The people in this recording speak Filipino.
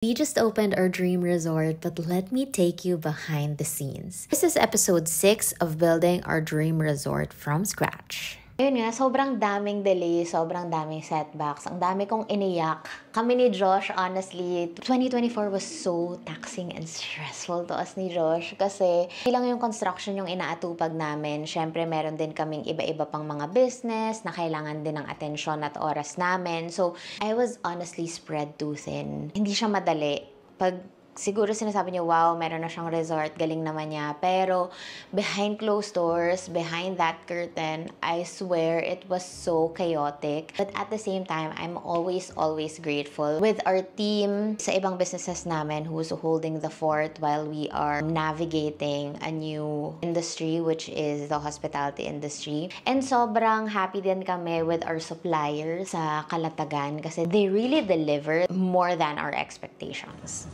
We just opened our dream resort, but let me take you behind the scenes. This is episode 6 of building our dream resort from scratch. Ayun nga, sobrang daming delays, sobrang daming setbacks, ang dami kong iniyak. Kami ni Josh, honestly, 2024 was so taxing and stressful to us ni Josh kasi ilang yung construction yung inaatupag namin. Syempre, meron din kaming iba-iba pang mga business na kailangan din ng atensyon at oras namin. So, I was honestly spread too thin. Hindi siya madali. Siguro sinasabi niyo, wow, meron na siyang resort, galing naman niya. Pero behind closed doors, behind that curtain, I swear it was so chaotic. But at the same time, I'm always grateful with our team sa ibang businesses namin who's holding the fort while we are navigating a new industry, which is the hospitality industry. And sobrang happy din kami with our suppliers sa Kalatagan kasi they really delivered more than our expectations.